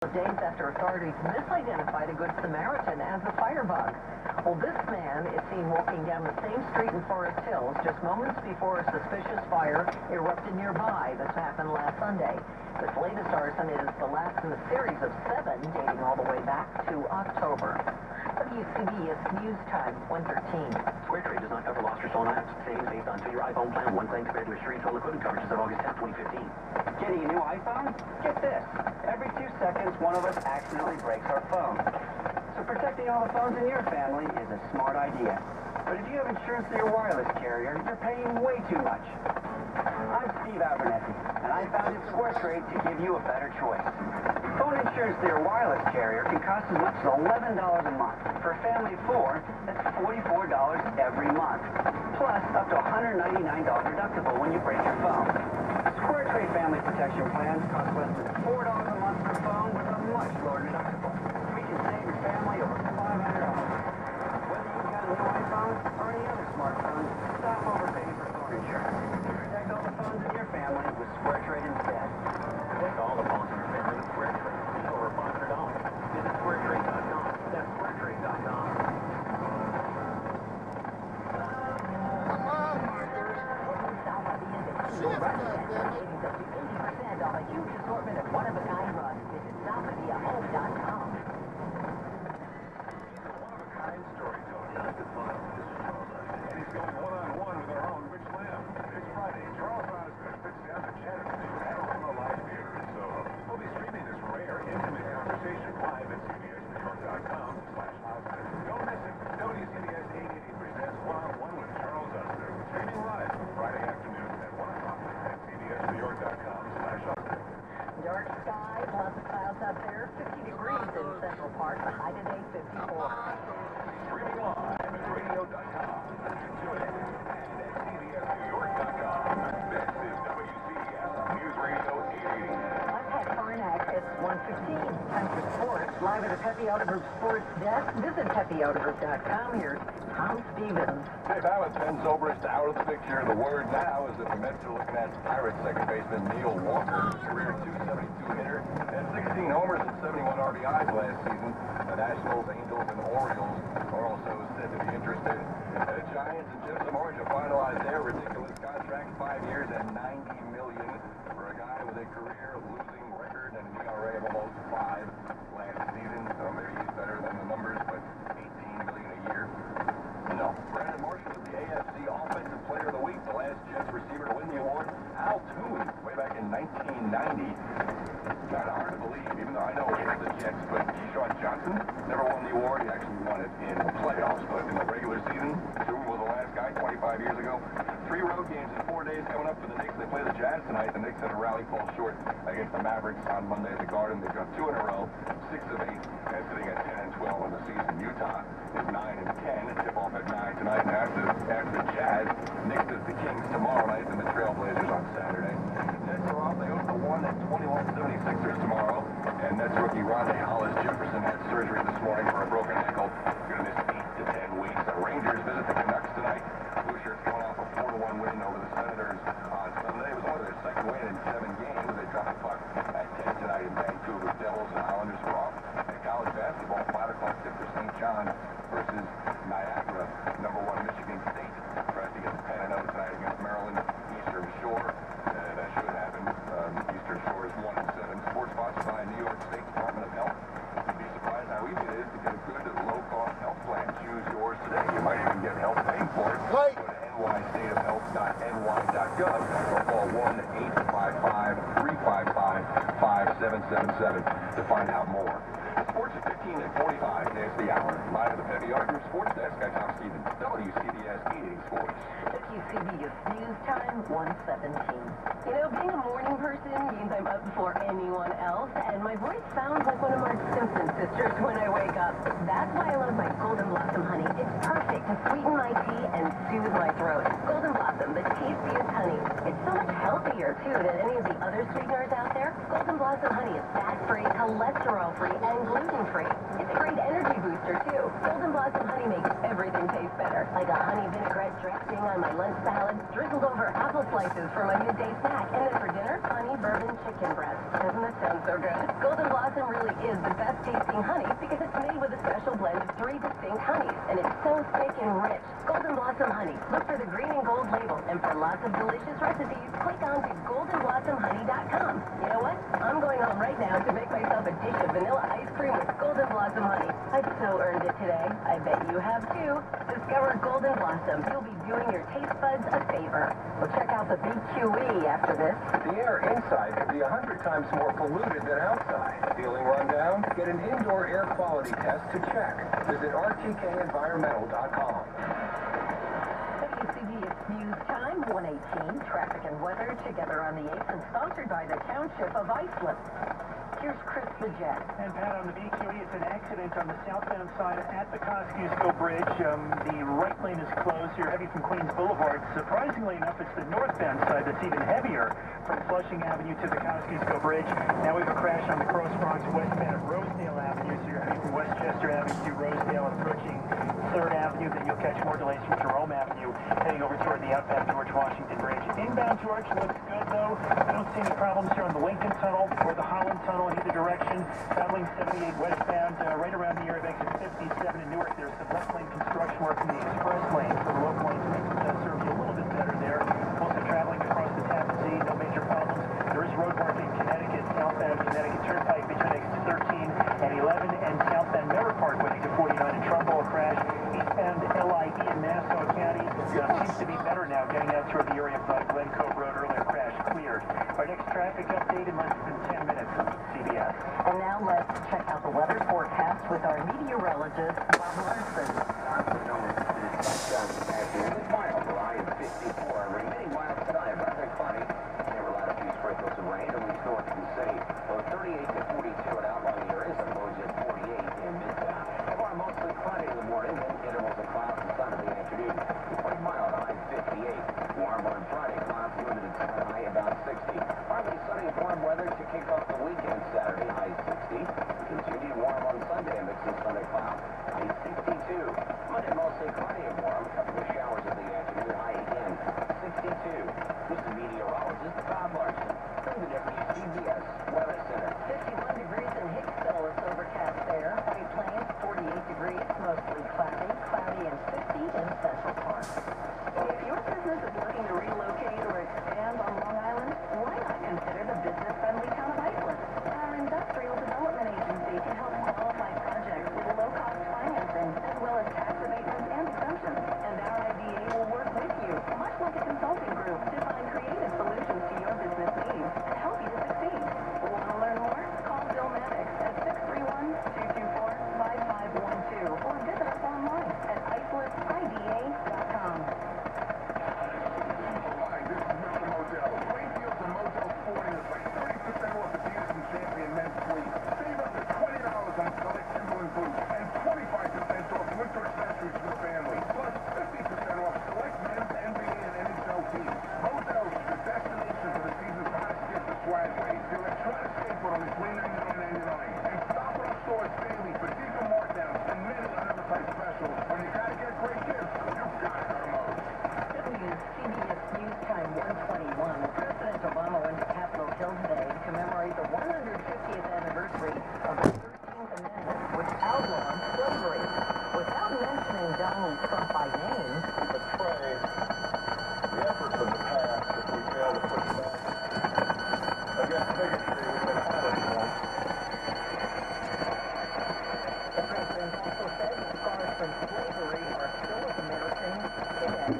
Days after authorities misidentified a Good Samaritan as a firebug. Well, this man is seen walking down the same street in Forest Hills just moments before a suspicious fire erupted nearby. This happened last Sunday. This latest arson is the last in a series of 7 dating all the way back to October. WCBS News Time, 1:13. Square Trade does not cover lost or stolen items. Savings based on 2-year iPhone plan. One claim compared to a street total equipment coverage as of August 10, 2015. Getting a new iPhone? Get this. Every 2 seconds, one of us accidentally breaks our phone. So protecting all the phones in your family is a smart idea. But if you have insurance through your wireless carrier, you're paying way too much. I'm Steve Abernethy, and I founded Square Trade to give you a better choice. Phone insurance through your wireless carrier can cost as much as $11 a month. For a family of 4, that's $44 every month. Plus, up to $199 deductible when you break your phone. Square Trade family protection plans cost less than $4 a month per phone with a much lower deductible. We can save your family over $500. Whether you've got a new iPhone or any other smartphone, stop overpaying for phone insurance. Protect all the phones in your family with Square Trade instead. Protect all the phones in your family with Square Trade. It's over $500. Visit squaretrade.com. That's squaretrade.com. Of a huge assortment of one-of-a-kind rugs. Visit SouthIndiaHome.com. He's a one-of-a-kind storyteller. Just as fun. This is Charles Osgood. And he's going one-on-one with our own Rich Lamb. This Friday, Charles Osgood sits down to chat with the Panorama Live Theater in Soho. We'll be streaming this rare, intimate conversation live at cbsnewyork.com/Osgood. Don't miss it. WCBS 880 presents One-on-One with Charles Osgood. Streaming live Friday afternoon at 1 o'clock at cbsnewyork.com/Osgood. Dark skies, lots of clouds out there. 50 degrees in Central Park. The high today, 54. Streaming live at radio.com. Tune in and at cbsnewyork.com. This is WCBS News Radio 880. I'm Pat Farnak. It's 1:15. Time for sports. Live at the Pepe Auto Group Sports Desk. Visit PepeAutoGroup.com. Here's Tom Stevens. Hey, Ballard, Ben Zobrist out of the picture. The word now is that the Mets are looking at Pirates second baseman Neil Walker, career .272 hitter, and 16 homers and 71 RBIs last season. The Nationals, Angels, and Orioles are also said to be interested. The Giants and Jim Zamora finalized their ridiculous contract, 5 years and $90 million for a guy with a career losing record and an ERA of almost 5 last season. So maybe he's better than the numbers, but $18 million a year. No. Brandon Marshall was the AFC Offensive Player of the Week, the last Jets receiver to win the award. Al Toon, way back in 1990. Kind of hard to believe, even though I know it was the Jets, but Keyshawn Johnson never won the award. He actually won it in the playoffs, but in the regular season, Toon was the last guy 25 years ago. 3 road games in 4 days coming up for the Knicks. They play the Jazz tonight. The Knicks had a rally fall short against the Mavericks on Monday at the Garden. They've got 2 in a row, 6 of 8, and sitting at 10 and 12 on the season. Utah is 9 and 10. Tip off at 9 tonight. And after the Jazz, Knicks is the Kings tomorrow night, and the Trailblazers on Saturday. Nets are off. They host the 1 at 21 76ers tomorrow. And Nets rookie Rondae Hollis Jefferson had surgery this morning for a broken ankle. Going to miss 8 to 10 weeks. The Rangers visit the Canucks tonight. Blue Shirts going off a 4-1 win over the Senators on Sunday. It was only their second win in 7 games. They dropped the puck at 10 tonight in Vancouver. Devils and Islanders are off. And college basketball, 5 o'clock tip for St. John versus Niagara. Number 1 Michigan State tries to get the pen and out tonight against Maryland. Eastern Shore. That should happen. Eastern Shore is 1 and 7. Sports sponsored by New York State Department of Health. You'd be surprised how easy it is to get a good, low-cost health plan. Choose yours today. You might even get help paying for it. Go to nystateofhealth.ny.gov or call 1-855-355-5777 to find out more. Sports at 15 and 45. There's the hour. Live at the Pepe Auto Group Sports Desk. I'm Tom Stevens. WCBS 880 Sports. WCBS News Time, 1:17. You know, being a morning person means I'm up before anyone else, and my voice sounds like one of Marge Simpson's sisters when I wake up. That's why I love my Golden Blossom honey. It's perfect to sweeten my tea and soothe my throat. Golden Blossom, the tastiest honey. It's so much healthier, too, than any of the other sweeteners out there. Golden Blossom honey is fat-free, cholesterol-free, and gluten-free. It's a great energy booster, too. Golden Blossom honey makes everything taste better, like a honey vinaigrette dressing on my lunch salad, drizzled over apple slices for my midday snack, and then for dinner, honey bourbon chicken breast. Doesn't that sound so good? Golden Blossom really is the best-tasting honey because it's made with a special blend of 3 distinct honeys, and it's so thick and rich. Golden Blossom honey. Look for the green and gold label, and for lots of delicious recipes, click on to goldenblossomhoney.com. You know what? I'm going home right now to make myself a dish of vanilla ice cream with Golden Blossom honey. I've so earned it today. I bet you have too. Discover Golden Blossom. You'll be doing your taste buds a favor. We'll check out the BQE after this. The air inside could be 100 times more polluted than outside. Feeling run down? Get an indoor air quality test to check. Visit rtkenvironmental.com. WCBS News Time, 1:18. Traffic and weather together on the 8th and sponsored by the Township of Iceland. Here's Chris the Jet. And Pat, on the BQE, it's an accident on the southbound side at the Kosciuszko Bridge. The right lane is closed. You're heavy from Queens Boulevard. Surprisingly enough, it's the northbound side that's even heavier from Flushing Avenue to the Kosciuszko Bridge. Now we have a crash on the Cross Bronx westbound of Rosedale Avenue, so you're heading from Westchester Avenue to Rosedale and approaching 3rd Avenue. Then you'll catch more delays from Jerome Avenue, heading over toward the outbound George Washington Bridge. Inbound George looks good, though. I don't see any problems here on the Lincoln Tunnel or the Holland Tunnel in either direction. Traveling 78 westbound, right around the area of exit 57 in Newark. There's some left lane construction work in the express lane, so the local lanes makes it serve you a little bit better there. Also traveling across the Tappan Zee, no major problems. There is road work in Connecticut, southbound Connecticut Turnpike between exits 13 and 11, and southbound Merritt Parkway to 49 in Trumbull, a crash. Eastbound LIE in Nassau County seems to be better now, getting out toward the area of Glen Cove Road. Earlier crash cleared. Our next traffic update in less than 10 minutes from CBS. And now let's check out the weather forecast with our meteorologist, Bob Larson. Miles for I-54. Remaining miles tonight, rather cloudy. Never allowed a few sprinkles of rain, at least north of the city. Low 38 to 42 in outlying areas, and lows at 48 in Midtown. Tomorrow, mostly cloudy in the morning, then intervals of clouds and sun in the afternoon. 20 miles on I-58. Warm on Friday, clouds limited to high about 60. Partly sunny and warm weather to kick off the weekend Saturday, high 60. Continued warm on Sunday, a mix of sun and clouds. High 62. Monday, mostly cloudy and warm. A couple of showers in the afternoon, high again. 62. This is meteorologist Bob Larson from the WCBS Weather Center. 51 degrees in Hicksville. It's overcast there. White Plains, 48 degrees, mostly cloudy and 50 in Central Park. If your business is looking to relocate or expand on Long Island, why not consider the business-friendly town of Iceland? Our industrial development agency can help qualify projects with low-cost financing, as well as tax abatements and exemptions. And our IBA will work with you, much like a consulting group, to find creative solutions to your business needs and help you to succeed. Want to learn more? Call Bill Maddox at 631-224-5512 or visit us online at icelandida.com. Hi, this is Mr. Modell. Great deals on Motel Sporting is like 30% off the Adidas and Champion men's fleece. Save up to $20 on select Timberland boots and 25% off winter accessories for the family. Plus 50% off select men's NBA and NHL teams. Model's is the destination for the season's hottest gift of swag waves. The electronic skateboard only $29.99. And stop at our stores daily for deeper markdowns and many unadvertised specials. When you gotta get great gifts, you've got to go to Mo's. WCBS News Time 121. President Obama went to Capitol Hill today to commemorate the 150th anniversary of the 13th Amendment, which outlawed slavery. Without mentioning Donald Trump by name, Betray the efforts of the past if we fail to push back against bigotry we've been highlighting on. the president also said the scars from slavery are still with Americans today.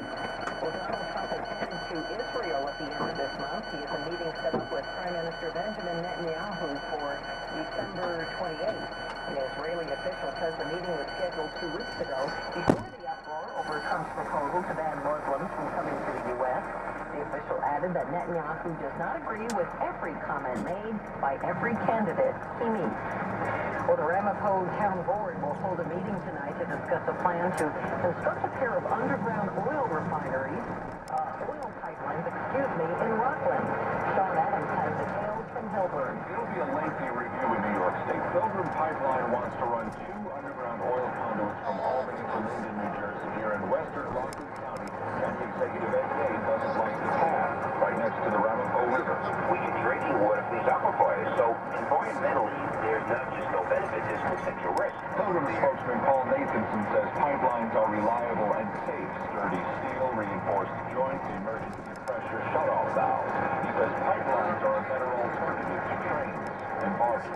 Well, Donald Trump is headed to Israel at the end of this month. He has a meeting set up with Prime Minister Benjamin Netanyahu for December 28th. An Israeli official says the meeting was scheduled 2 weeks ago before the uproar over Trump's proposal to ban Muslims from coming to the U.S. The official added that Netanyahu does not agree with every comment made by every candidate he meets. Well, the Ramapo Town Board will hold a meeting tonight to discuss a plan to construct a pair of underground oil refineries, oil pipelines, in Rockland. Sean Adams has details from Hilbert. It'll be a lengthy review in New York State. Pilgrim Pipeline wants to run 2 underground oil conduits from Albany to Linden, New Jersey, here in western Rockland County. County Executive Ed Gay doesn't like the path right next to the Ramapo River. We can drinking water from these aquifers, so environmentally, there's not just no benefit, there's potential risk. Pilgrim spokesman Paul Nathanson says pipelines are reliable and safe. Sturdy steel, reinforced joints, emergency pressure shutoff valves. He says pipelines are a better alternative to trains and barges.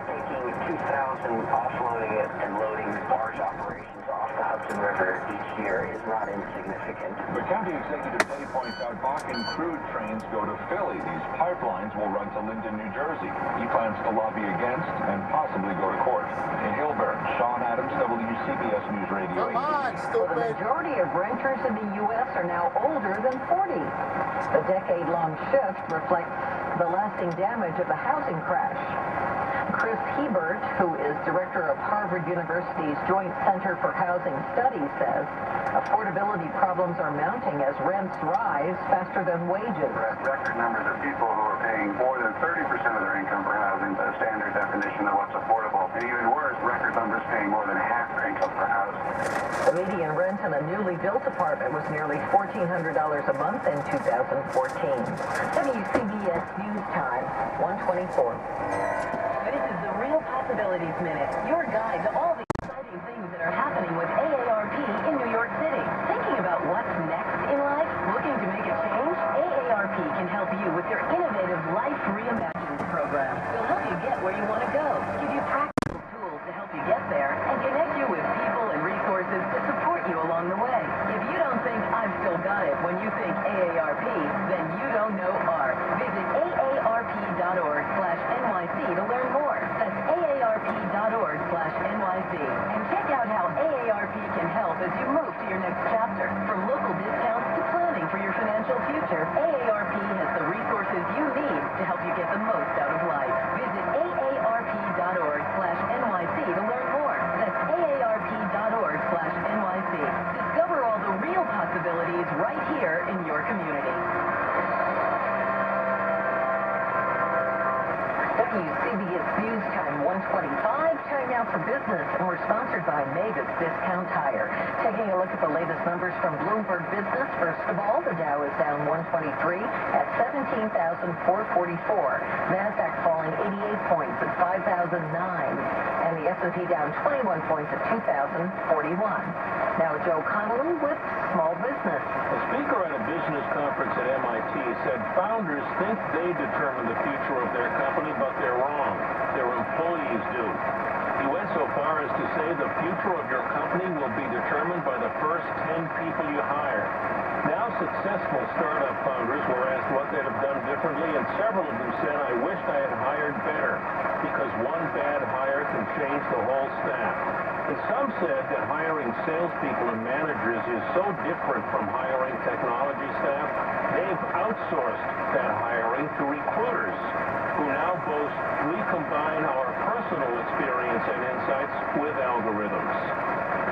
Taking 2,000, offloading it, and loading barge operations off the Hudson River each year is not insignificant. The county executive Day points out Bakken crude trains go to Philly. These pipelines will run to Linden, New Jersey. He plans to lobby against and possibly go to court. In Hilbert, Sean Adams, WCBS News Radio 8. Come on, stupid. The majority of renters in the U.S. are now older than 40. The decade-long shift reflects the lasting damage of the housing crash. Chris Hebert, who is director of Harvard University's Joint Center for Housing Studies, says affordability problems are mounting as rents rise faster than wages. We're at record numbers of people who are paying more than 30% of their income for housing, the standard definition of what's affordable. And even worse, record numbers paying more than half their income for housing. The median rent in a newly built apartment was nearly $1,400 a month in 2014. WCBS News Time, 1:24. This is the Real Possibilities Minute, your guide to all the exciting things that are happening with AARP in New York City. Thinking about what's next in life? Looking to make a change? AARP can help you with their innovative Life Reimagined program. They'll help you get where you want to go, give you practical tools to help you get there, and connect you with people and resources to support you along the way. If you don't think I've still got it when you think AARP, then you don't know ARP. Visit aarp.org/NYC to learn more. That's aarp.org/NYC. And check out how AARP can help as you move to your next chapter. From local discounts to planning for your financial future, AARP has the resources you need to help you get the most out of life. Visit aarp.org/NYC to learn more. That's aarp.org/NYC. Discover all the real possibilities right here in your community. WCBS News Time, 1:25. Time now for business, and we're sponsored by Mavis Discount Tire. Taking a look at the latest numbers from Bloomberg Business. First of all, the Dow is down 123 at 17,444. NASDAQ falling 88 points at 5,009. And the S&P down 21 points at 2,041. Now Joe Connolly with Small Business. A speaker at a business conference at MIT said founders think they determine the future of their company, but they're wrong. Their employees do. He went so far as to say the future of your company will be determined by the first 10 people you hire. Now successful startup founders were asked what they'd have done differently, and several of them said, I wished I had hired better, because one bad hire can change the whole staff. And some said that hiring salespeople and managers is so different from hiring technology staff, they've outsourced that hiring to recruiters, who now boast we combine our personal experience and insights with algorithms.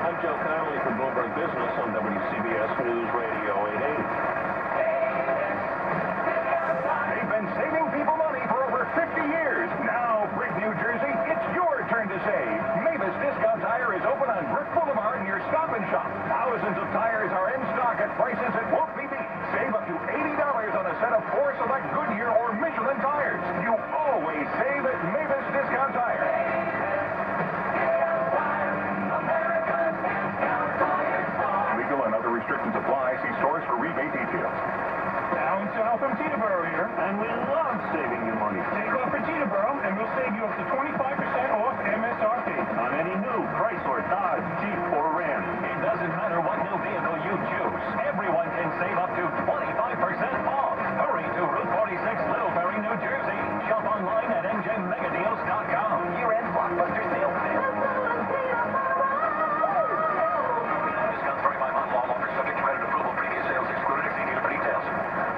I'm Joe Connolly from Bloomberg Business on WCBS News Radio 880. They've been saving people money for over 50 years. Now, Brick, New Jersey, it's your turn to save. Mavis Discount Tire is open on Brick Boulevard near Stop and Shop. Thousands of tires are in stock at prices that won't be beat. Save up to $80 on a set of 4 select Goodyear or Michelin tires. You always save at Mavis Discount Tire. Legal and other restrictions apply. See stores for rebate details. Down south from Teterboro here, and we love saving you money. Take off for Teterboro, and we'll save you up to 25% off MSRP on any new Chrysler, Dodge, Jeep, or Ram. It doesn't matter what new vehicle you choose. Everyone can save up to 25% off. Hurry to Route 46, Littlebury, New Jersey. Shop online at njmegadeals.com. Year-end blockbuster sales day. Discounts vary by month. All offers subject to credit approval. Previous sales excluded. See dealer for details.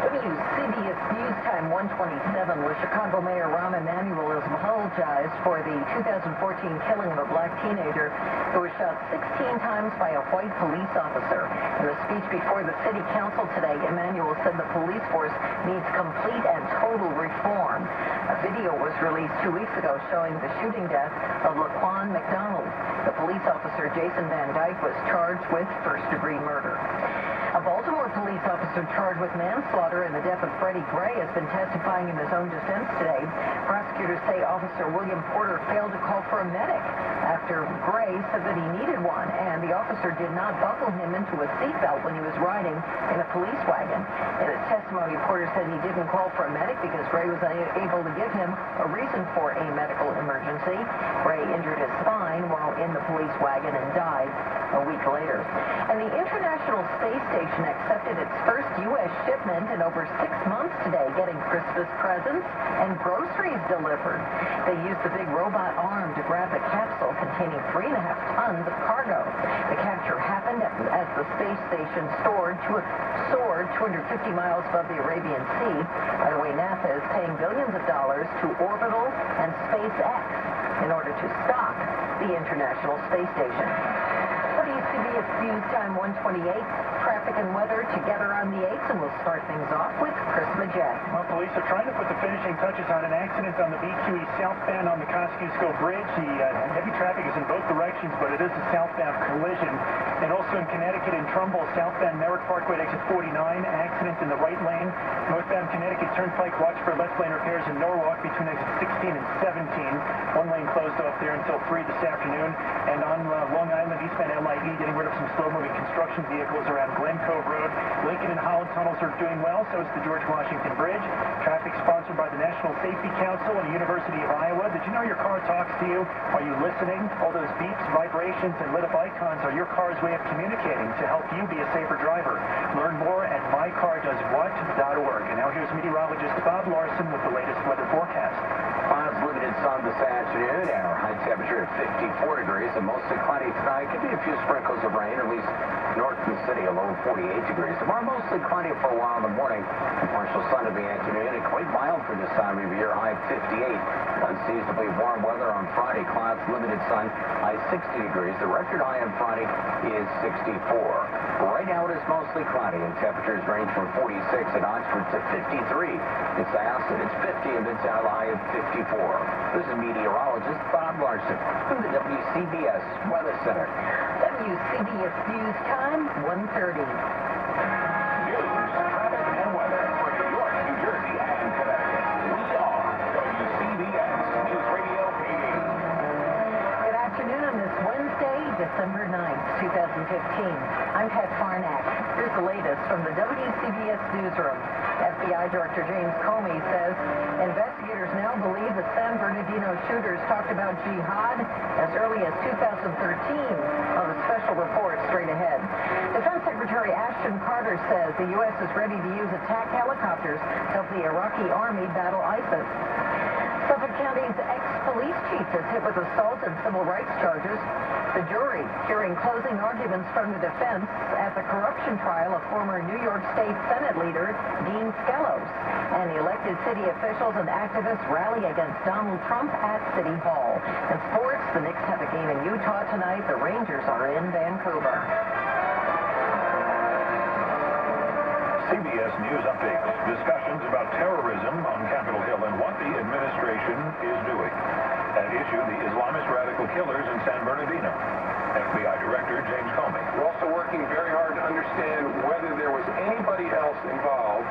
WCBS News Time 1:27, where Chicago Mayor Rahm Emanuel has apologized for the 2014 killing of a black teenager who was shot 16 times by a white police officer. In a speech before the city council today, Emanuel said the police force needs complete and total reform. A video was released 2 weeks ago showing the shooting death of Laquan McDonald. The police officer, Jason Van Dyke, was charged with first-degree murder. A Baltimore police officer charged with manslaughter in the death of Freddie Gray has been testifying in his own defense today. Prosecutors say Officer William Porter failed to call for a medic after Gray said that he needed one, and the officer did not buckle him into a seatbelt when he was riding in a police wagon. In his testimony, Porter said he didn't call for a medic because Gray was unable to give him a reason for a medical emergency. Gray injured his spine while in the police wagon and died a week later. And the International Space Station accepted its first U.S. shipment in over 6 months today, getting Christmas presents and groceries delivered. They used the big robot arm to grab the capsule containing 3.5 tons of cargo. The capture happened as the space station soared 250 miles above the Arabian Sea. By the way, NASA is paying billions of dollars to Orbital and SpaceX in order to stock the International Space Station. WCBS News Time 128. Traffic and weather together on the 8th, and we'll start things off with Chris Majette. Well, police are trying to put the finishing touches on an accident on the BQE southbound on the Kosciuszko Bridge. The heavy traffic is in both directions, but it is a southbound collision. And also in Connecticut, in Trumbull, southbound Merrick Parkway, exit 49, accident in the right lane. Northbound Connecticut Turnpike, watch for left lane repairs in Norwalk between exit 16 and 17. One lane closed off there until 3 this afternoon. And on Long Island, eastbound LIE, getting rid of some slow-moving construction vehicles around Glen Cove Road. Lincoln and Holland tunnels are doing well, so is the George Washington Bridge. Traffic sponsored by the National Safety Council and the University of Iowa. Did you know your car talks to you? Are you listening? All those beeps, vibrations, and lit-up icons are your car's way of communicating to help you be a safer driver. Learn more at mycardoeswhat.org. And now here's meteorologist Bob Larson with the latest weather forecast. Clouds, limited sun this afternoon. Our high temperature at 54 degrees and mostly cloudy tonight. Could be a few sprinkles of rain, at least north of the city, a low of 48 degrees. Tomorrow, mostly cloudy for a while in the morning. And partial sun in the afternoon. And quite mild for this time of year, high of 58. Unseasonably warm weather on Friday. Clouds, limited sun, high 60 degrees. The record high on Friday is 64. Right now, it is mostly cloudy, and temperatures range from 46 at Oxford to 53. In Syosset, it's 50, and Midtown high of 54. This is meteorologist Bob Larson from the WCBS Weather Center. WCBS News Time 1:30. News, traffic, and weather for New York, New Jersey, and Connecticut. We are WCBS News Radio PD. Good afternoon on this Wednesday, December 9th, 2015. I'm Pat Farnack. Here's the latest from the WCBS Newsroom. FBI Director James Comey says investigators now believe the San Bernardino shooters talked about jihad as early as 2013 on the special report straight ahead. Defense Secretary Ashton Carter says the U.S. is ready to use attack helicopters to help the Iraqi army battle ISIS. Suffolk County's ex-police chief is hit with assault and civil rights charges. The jury hearing closing arguments from the defense at the corruption trial of former New York State Senate leader Dean Skelos. And elected city officials and activists rally against Donald Trump at City Hall. And sports, the Knicks have a game in Utah tonight. The Rangers are in Vancouver. CBS News updates. Discussions about terrorism on Capitol Hill and what the administration is doing. At issue, the Islamist radical killers in San Bernardino. FBI Director James Comey. We're also working very hard to understand whether there was anybody else involved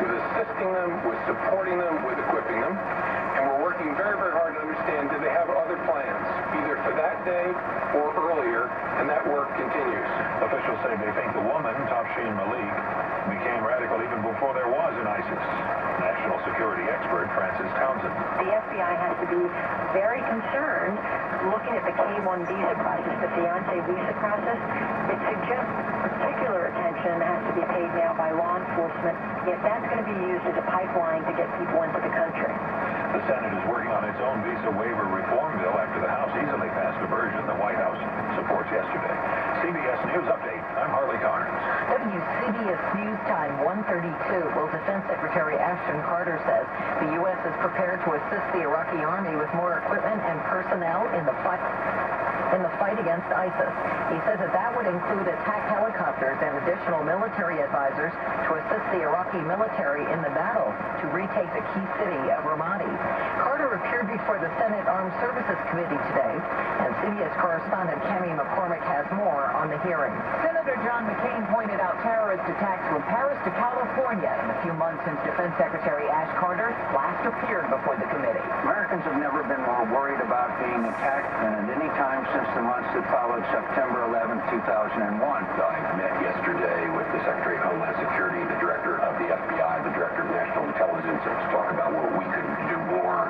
with assisting them, with supporting them, with equipping them. And we're working very, very hard to understand, did they have other plans, either for that day or earlier, and that work continues. Officials say they think the woman, Tafshin Malik, became radical even before there was an ISIS. National security expert Francis Townsend. The FBI has to be very concerned looking at the K-1 visa process, the fiancé visa process. It suggests particular attention has to be paid now by law enforcement if that's going to be used as a pipeline to get people into the country. The Senate is working on its own visa waiver reform bill after the House easily passed a version the White House supports yesterday. CBS News Update. I'm Harley Carnes. WCBS News Time 1:32. Well, Defense Secretary Ashton Carter says the U.S. is prepared to assist the Iraqi army with more equipment and personnel in the fight. in the fight against ISIS. He says that would include attack helicopters and additional military advisors to assist the Iraqi military in the battle to retake the key city of Ramadi. Carter appeared before the Senate Armed Services Committee today, and CBS correspondent Cammie McCormick has more on the hearing. Senator John McCain pointed out terrorist attacks from Paris to California in the few months since Defense Secretary Ash Carter last appeared before the committee. Americans have never been more worried about being attacked than at any time since the months that followed September 11, 2001. I met yesterday with the Secretary of Homeland Security, the Director of the FBI, the Director of National Intelligence, to talk about what we could do more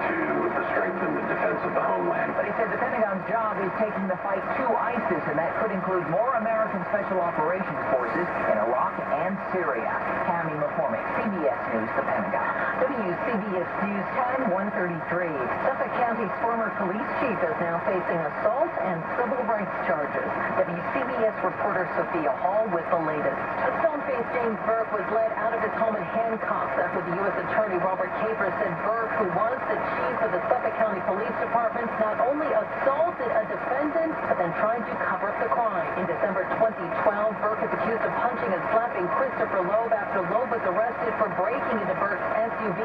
to strengthen the defense of the homeland. But he said the Pentagon's job is taking the fight to ISIS, and that could include more American Special Operations Forces in Iraq and Syria. Cammie McCormick, CBS News, the Pentagon. WCBS News Time 1:33. Suffolk County's former police chief is now facing assault and civil rights charges. WCBS reporter Sophia Hall with the latest. A stone-faced James Burke was led out of his home in handcuffs after the U.S. Attorney Robert Capers said Burke, who was the chief of the Suffolk County Police Department, not only assaulted a defendant, but then tried to cover up the crime. In December 2012, Burke is accused of punching and slapping Christopher Loeb after Loeb was arrested for breaking into Burke's SUV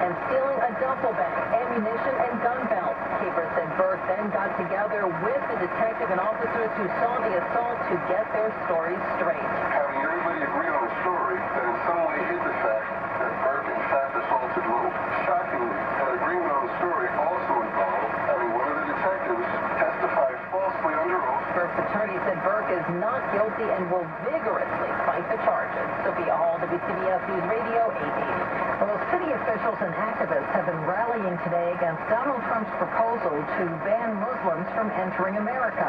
and stealing a duffel bag, ammunition, and gun belts. Capers said Burke then got together with the detective and officers who saw the assault to get their stories straight. Having everybody agree on a story that in some way hid the fact that Burke in fact assaulted Loeb. Shockingly, that agreement on the story also involved having one of the detectives testify falsely under oath. Burke's attorney said Burke is not guilty and will vigorously fight the charges. Sophia Hall, WCBS News Radio 880. Well, city officials and activists have been rallying today against Donald Trump's proposal to ban Muslims from entering America.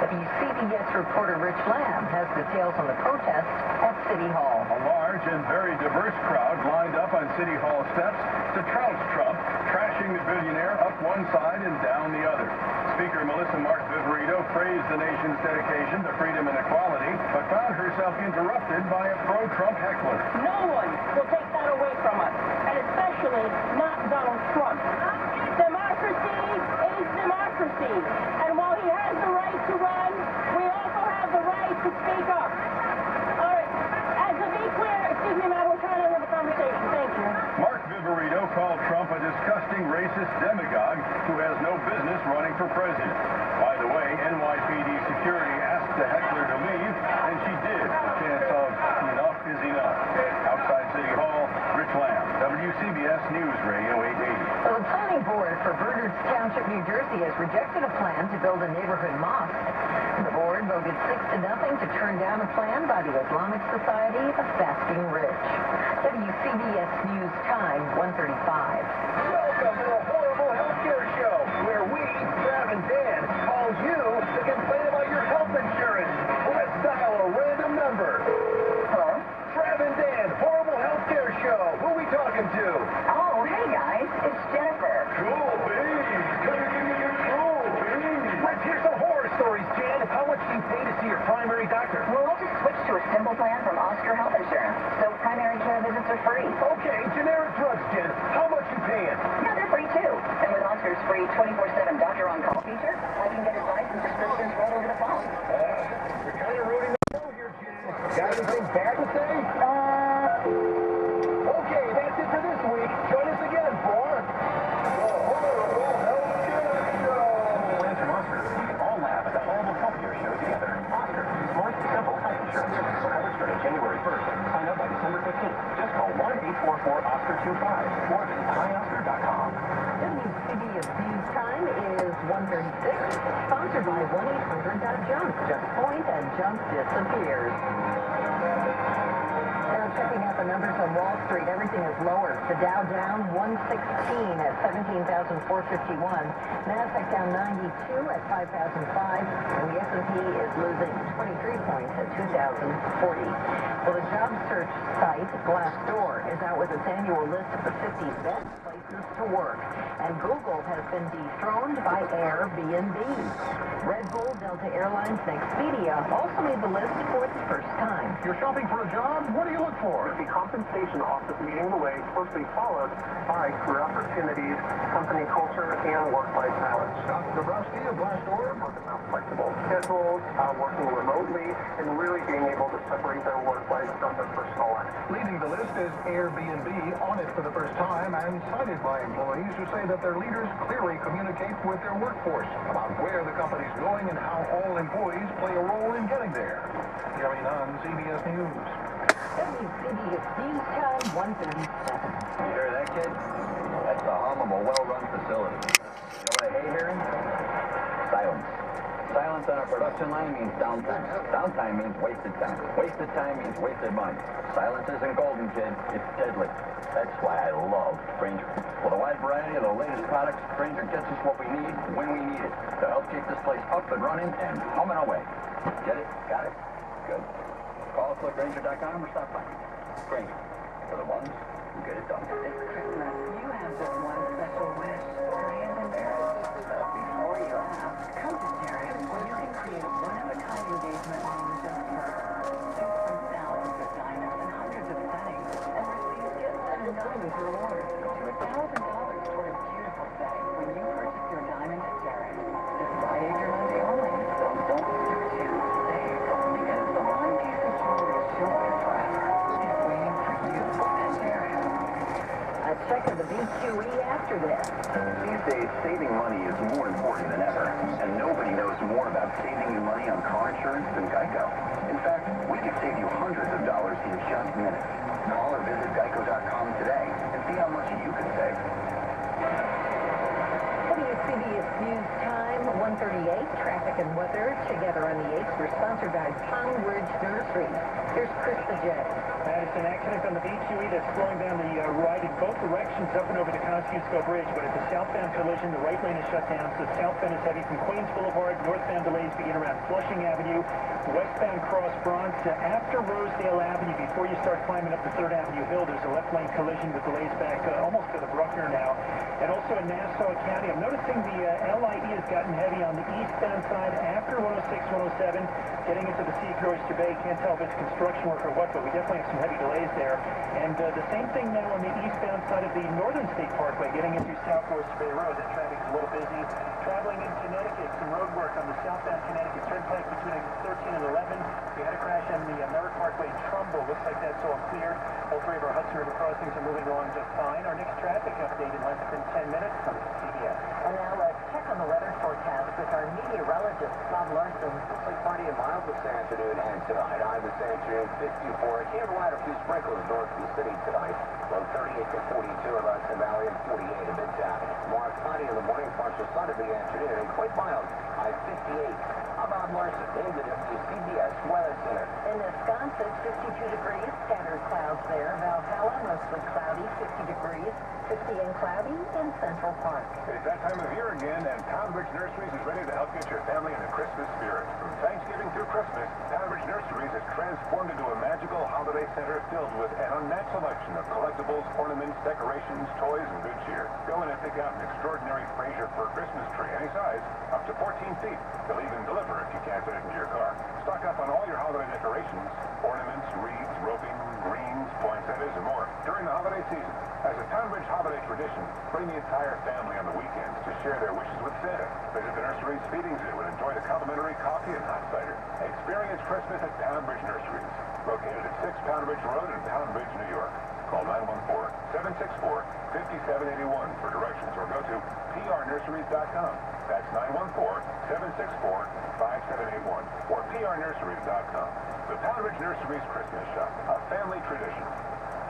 WCBS reporter Rich Lamb has details on the protest at City Hall. A large and very diverse crowd lined up on City Hall steps to trounce Trump, trashing the billionaire up one side and down the other. Speaker Melissa Mark Viverito praised the nation's dedication to freedom and equality, but found herself interrupted by a pro-Trump heckler. No one will take that away from us, and especially not Donald Trump. Democracy is democracy, and while he has the right to run, we also have the right to speak up. All right, as to be clear, excuse me, ma'am, we're trying to have a conversation. Thank you. Mark Viverito called Trump a disgusting racist demagogue who has no business running for president. By the way, NYPD security asked the heckler to leave, and she did. The chance of enough is enough. Outside City Hall, Rich Lamb, WCBS News Radio 880. Well, the planning board for Bernards Township, New Jersey, has rejected a plan to build a neighborhood mosque. The board voted 6-0 to turn down a plan by the Islamic Society of Basking Ridge. WCBS News Time 1:35. Welcome to the Horrible Healthcare Show, where we, Trav and Dan, call you to complain about your health insurance. Let's dial a random number. Huh? Trav and Dan, Horrible Healthcare Show. Who are we talking to? Oh, hey guys, it's Jennifer. Cool beans. Cool beans. Let's hear some horror stories, Jan. How much do you pay to see your primary doctor? Well, we'll just switch to a simple plan from Oscar Health Insurance, so primary care visits are free. Okay, generic drugs, Jen. How much you paying? Yeah, they're free too. And with Oscar's free 24/7 doctor on call feature, I can get advice and prescriptions right over the phone. You're kind of rooting the show here, Jen. Got anything bad to say? Okay, that's it for this week. Join us again for the Horrible Healthcare Show. Plans from Oscar. You can all laugh at the Horrible Healthcare Show together. Oscar, smart, simple health insurance. Coverage starting January 1st. Sign up by December 15th. Just call 1-844-OSCAR-25 or visit myoscar.com. WCBS News Time is 1:36, sponsored by 1-800-JUMP. Just point and jump disappears. Now checking out the numbers on Wall Street, everything is lower. The Dow down 116 at 17,451. NASDAQ down 92 at 5,005. And the S&P is losing 23 points at 2,040. Well, the job search site Glassdoor is out with its annual list of the 50 best places places to work. And Google has been dethroned by Airbnb. Red Bull, Delta Airlines, and Expedia also made the list for the first time. You're shopping for a job? What do you look for? The compensation office leading the way, closely followed by career opportunities, company culture, and work-life balance. Dr. Dabrowski of Glassdoor. Flexible schedules, working remotely, and really being able to separate their work life from their personal life. Leading the list is Airbnb, on it for the first time and cited by employees who say that their leaders clearly communicate with their workforce about where the company's going and how all employees play a role in getting there. Jerry Nunn, CBS News. WCBS News Time, 1:37. You hear that, kid? That's the hum of a well-run facility. You know what I hate hearing? Silence. Silence on a production line means downtime. Downtime means wasted time. Wasted time means wasted money. Silence isn't golden, kid. It's deadly. That's why I love Grainger. With a wide variety of the latest products, Grainger gets us what we need when we need it to help keep this place up and running and humming away. Get it? Got it? Good. Call us at Grainger.com or stop by. Grainger. For the ones who get it done. This Christmas, you have this one special wish. Hurry and embarrass yourself before you ask. Come to Terry, where you can create a one-of-a-kind engagement ring just for her. Choose from thousands of diamonds and hundreds of settings, and receive gifts and diamonds rewards to $1,000 toward a beautiful setting when you purchase your diamond at Terry. This Friday through Monday only, so don't miss your chance to save, because the one piece of jewelry she'll wear forever is waiting for you at Terry. A check of the BQE after this. These days, saving money is more important than ever, and nobody knows more about saving you money on car insurance than Geico. In fact, we could save you hundreds of dollars in just minutes. Call or visit geico.com today and see how much you could save. WCBS News Time, 1:38. Traffic and weather together on the 8th. We're sponsored by Pound Ridge Nursery. Here's Chris the J. It's an accident on the BQE that's slowing down the ride in both directions up and over the Kosciuszko Bridge, but at the southbound collision, the right lane is shut down, so southbound is heavy from Queens Boulevard. Northbound delays begin around Flushing Avenue. Westbound cross Bronx after Rosedale Avenue. Before you start climbing up the 3rd Avenue Hill, there's a left lane collision with delays back almost to the Bruckner now. And also in Nassau County, I'm noticing the LIE has gotten heavy on the eastbound side after 106, 107, getting into the Seaford Oyster Bay. Can't tell if it's construction work or what, but we definitely have some heavy delays there. And the same thing now on the eastbound side of the Northern State Parkway, getting into South Oyster Bay Road. That traffic is a little busy. Traveling in Connecticut, some road work on the southbound Connecticut Turnpike between exits 13 and 11. We had a crash on the Merritt Parkway Trumbull. Looks like that's all clear. All 3 of our Hudson River crossings are moving along just fine. Our next traffic update in less than 10 minutes comes to CBS. And now let's check on the weather forecast with our meteorologist, Bob Larson. Looks like plenty of mild this afternoon and tonight. High this afternoon, 54. Candlelight, a few sprinkles north of the city tonight. Low 38 to 42 in Hudson Valley and 48 in Midtown. More cloudy in the morning, partial sun in the afternoon, and quite mild. High 58. I'm Bob Larson in the WCBS Weather Center. In Wisconsin, 52 degrees, scattered clouds there. Valhalla, mostly cloudy, 50 degrees. 50 and cloudy in Central Park. It's that time of year again, and Pound Ridge Nurseries is ready to help get your family in the Christmas spirit. From Thanksgiving through Christmas, Pound Ridge Nurseries is transformed into a magical holiday center filled with an unmatched selection of collectibles, ornaments, decorations, toys, and good cheer. Go in and pick out an extraordinary Fraser fir Christmas tree, any size, up to 14 feet. They'll even deliver if you can't fit it into your car. Stock up on all your holiday decorations, ornaments, wreaths, roping, greens, poinsettias, and more during the holiday season. As a Pound Ridge holiday tradition, bring the entire family on the weekends to share their wishes with Santa. Visit the nursery's feeding zoo and enjoy the complimentary coffee and hot cider. Experience Christmas at Pound Ridge Nurseries, located at 6 Pound Ridge Road in Pound Ridge, New York. Call 914-764-5781 for directions or go to prnurseries.com. That's 914-764-5781 or prnurseries.com. The Pound Ridge Nurseries Christmas Shop, a family tradition.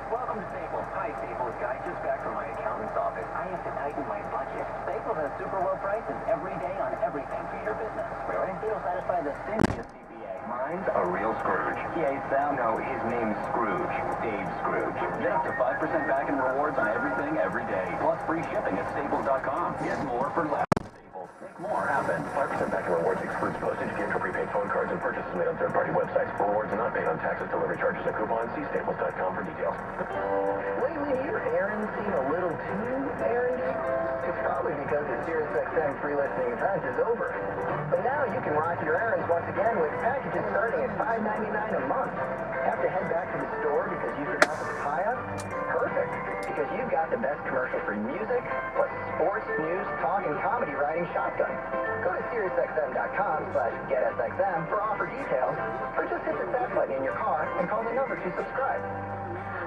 Welcome to Staples. Hi, Staples guy. Just back from my accountant's office. I have to tighten my budget. Staples has super low prices every day on everything for your business. Really? It'll satisfy the stingiest CPA. Mine's a real Scrooge. Yeah, Sal? No, his name's Scrooge. Dave Scrooge. Get up to 5% back in rewards on everything every day. Plus free shipping at Staples.com. Get more for less. Staples. Make more happen. 5% back in rewards excludes postage, gift, or prepaid phone cards, and and purchases made on third-party websites. Rewards are not paid on taxes, delivery charges, and coupons. See staples.com for details. Lately, your errands seem a little too errandy. It's probably because the SiriusXM free listening event is over. But now you can rock your errands once again with packages starting at $5.99 a month. Have to head back to the store because you forgot the papaya? Perfect, because you've got the best commercial-free music, plus sports, news, talk, and comedy riding shotgun. Go to SiriusXM.com/GetSXM for offer details, or just hit the set button in your car and call the number to subscribe.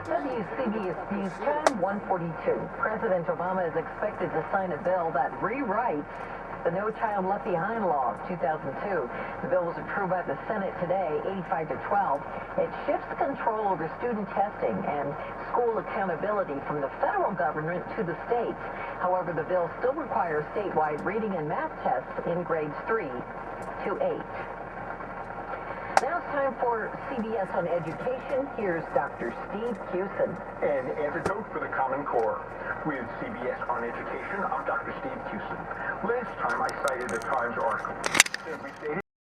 WCBS News Time 142. President Obama is expected to sign a bill that rewrites the No Child Left Behind Law of 2002. The bill was approved by the Senate today, 85-12. It shifts control over student testing and school accountability from the federal government to the states. However, the bill still requires statewide reading and math tests in grades 3 to 8. Now it's time for CBS on Education. Here's Dr. Steve Cusin. An antidote for the Common Core. With CBS on Education, I'm Dr. Steve Cusin. Last time I cited the Times article. Simply stated,